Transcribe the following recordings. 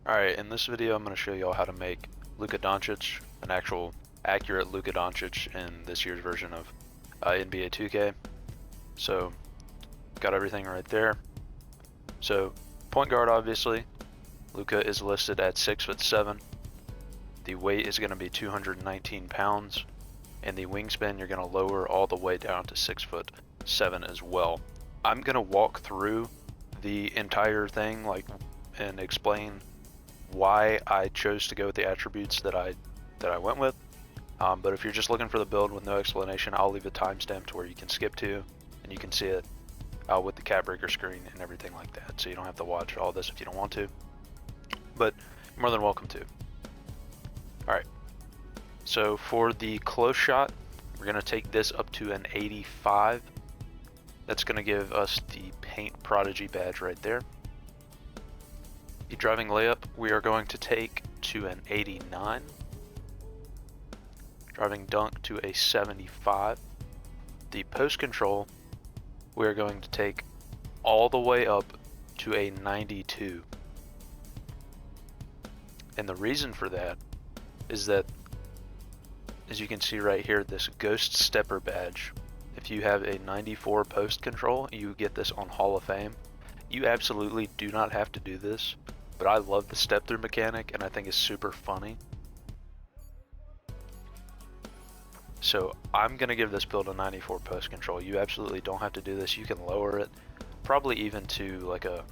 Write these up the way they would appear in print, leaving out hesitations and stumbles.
Alright, in this video I'm going to show you all how to make Luka Doncic, an actual accurate Luka Doncic in this year's version of NBA 2K. So, got everything right there. So, point guard obviously, Luka is listed at 6'7". The weight is going to be 219 pounds, and the wingspan you're going to lower all the way down to 6'7" as well. I'm going to walk through the entire thing and explain why I chose to go with the attributes that I went with. But if you're just looking for the build with no explanation, I'll leave a timestamp to where you can skip to, and you can see it with the Capbreaker screen and everything like that. So you don't have to watch all this if you don't want to, but you're more than welcome to. Alright, so for the close shot, we're going to take this up to an 85. That's going to give us the Paint Prodigy badge right there. The driving layup we are going to take to an 89. Driving dunk to a 75. The post control we are going to take all the way up to a 92. And the reason for that is that, as you can see right here, this Ghost Stepper badge, if you have a 94 post control, you get this on Hall of Fame. You absolutely do not have to do this, but I love the step through mechanic and I think it's super funny. So I'm going to give this build a 94 post control. You absolutely don't have to do this. You can lower it, probably even to like a,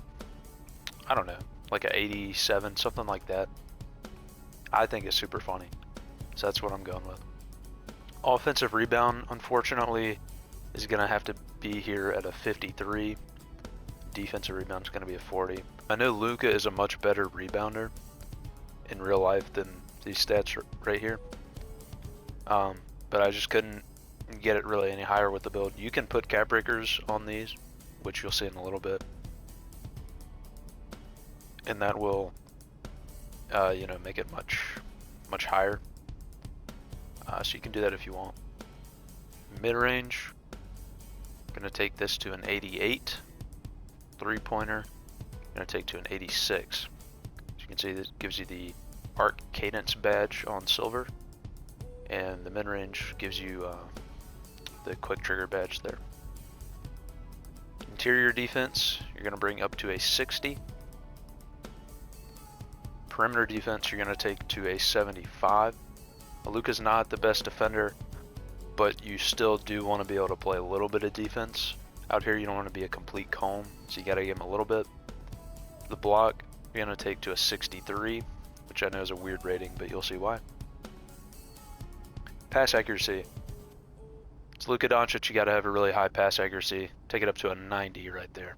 I don't know, like a 87, something like that. I think it's super funny. So that's what I'm going with. Offensive rebound, unfortunately, is going to have to be here at a 53. Defensive rebound is going to be a 40. I know Luka is a much better rebounder in real life than these stats right here. But I just couldn't get it really any higher with the build. You can put Capbreakers on these, which you'll see in a little bit. And that will, make it much higher. So you can do that if you want. Mid-range, I'm going to take this to an 88. Three-pointer, I'm going to take to an 86. As you can see, this gives you the Arc Cadence badge on silver. And the mid-range gives you the quick trigger badge there. Interior defense, you're going to bring up to a 60. Perimeter defense, you're going to take to a 75. Luka's not the best defender, but you still do want to be able to play a little bit of defense. Out here, you don't want to be a complete comb, so you got to give him a little bit. The block, you're going to take to a 63, which I know is a weird rating, but you'll see why. Pass accuracy. It's Luka Doncic, you got to have a really high pass accuracy. Take it up to a 90 right there.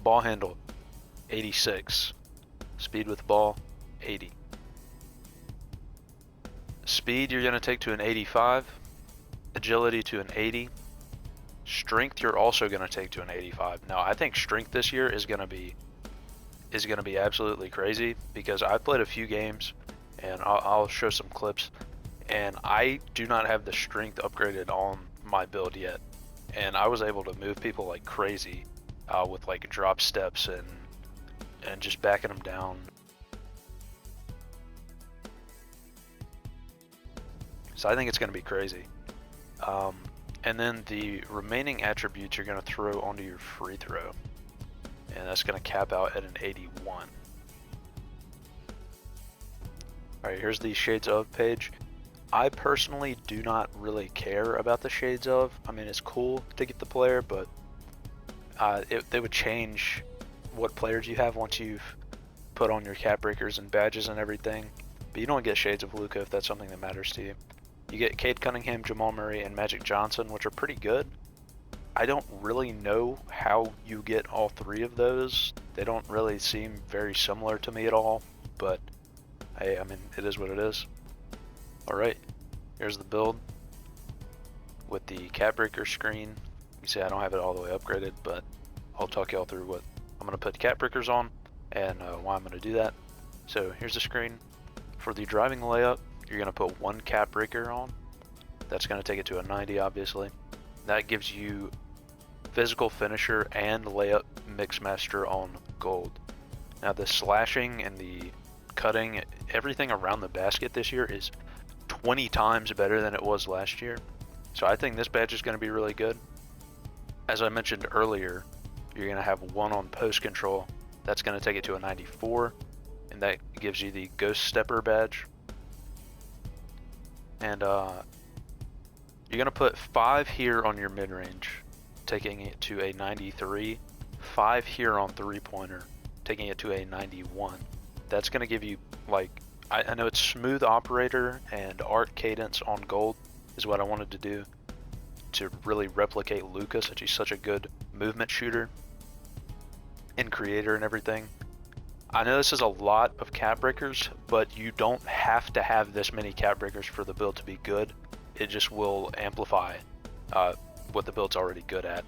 Ball handle, 86. Speed with the ball, 80. Speed, you're going to take to an 85. Agility to an 80. Strength, you're also going to take to an 85. Now, I think strength this year is going to be absolutely crazy, because I've played a few games, and I'll show some clips, and I do not have the strength upgraded on my build yet, and I was able to move people like crazy with like drop steps and just backing them down. So I think it's going to be crazy. And then the remaining attributes you're going to throw onto your free throw, and that's going to cap out at an 81. Alright, here's the Shades Of page. I personally do not really care about the Shades Of. I mean, it's cool to get the player, but they would change what players you have once you've put on your Capbreakers and badges and everything. But you don't get Shades of Luka if that's something that matters to you. You get Cade Cunningham, Jamal Murray, and Magic Johnson, which are pretty good. I don't really know how you get all three of those. They don't really seem very similar to me at all, but hey, I mean, it is what it is. Alright, here's the build with the Capbreaker screen. You see I don't have it all the way upgraded, but I'll talk y'all through what I'm going to put Capbreakers on and why I'm going to do that. So here's the screen. For the driving layup, you're going to put one Capbreaker on. That's going to take it to a 90, obviously. That gives you physical finisher and layup mixmaster on gold. Now the slashing and the cutting, everything around the basket this year is 20 times better than it was last year. So I think this badge is going to be really good. As I mentioned earlier, you're going to have one on post control. That's going to take it to a 94, and that gives you the Ghost Stepper badge. And you're going to put 5 here on your mid-range, taking it to a 93. 5 here on three-pointer, taking it to a 91. That's going to give you, like, I know it's smooth operator and arc cadence on gold is what I wanted to do to really replicate Luka, since he's such a good movement shooter and creator and everything. I know this is a lot of Capbreakers, but you don't have to have this many Capbreakers for the build to be good. It just will amplify what the build's already good at.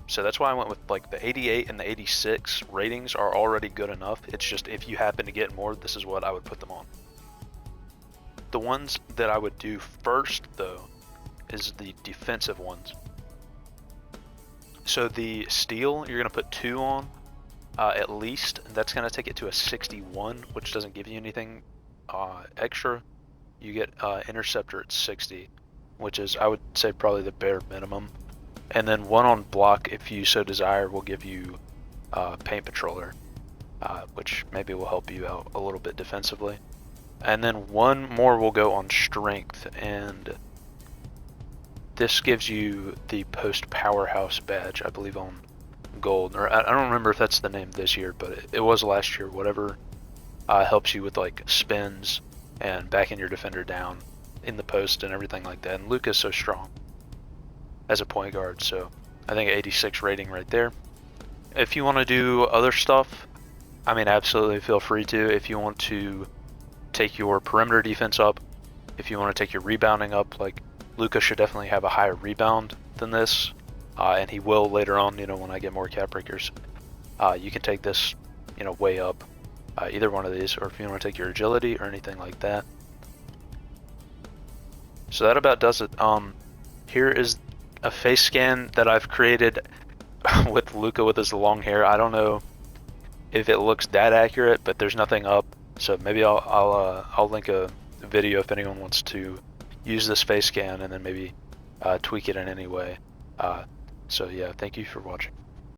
So that's why I went with like the 88 and the 86 ratings are already good enough. It's just if you happen to get more, this is what I would put them on. The ones that I would do first though is the defensive ones. So the steel, you're gonna put 2 on at least. That's gonna take it to a 61, which doesn't give you anything extra. You get interceptor at 60, which is, I would say, probably the bare minimum. And then 1 on block, if you so desire, will give you paint patroller, which maybe will help you out a little bit defensively. And then 1 more will go on strength, and this gives you the post powerhouse badge, I believe, on gold. Or I don't remember if that's the name this year, but it was last year. Whatever helps you with like spins and backing your defender down in the post and everything like that. And Luka's so strong as a point guard, so I think 86 rating right there. If you want to do other stuff, I mean, absolutely feel free to. If you want to take your perimeter defense up, if you want to take your rebounding up, like Luka should definitely have a higher rebound than this, and he will later on, you know, when I get more Capbreakers. You can take this, you know, way up, either one of these, or if you want to take your agility or anything like that. So that about does it. Here is a face scan that I've created with Luka with his long hair. I don't know if it looks that accurate, but there's nothing up, so maybe I'll link a video if anyone wants to use this face scan and then maybe tweak it in any way. So yeah, thank you for watching.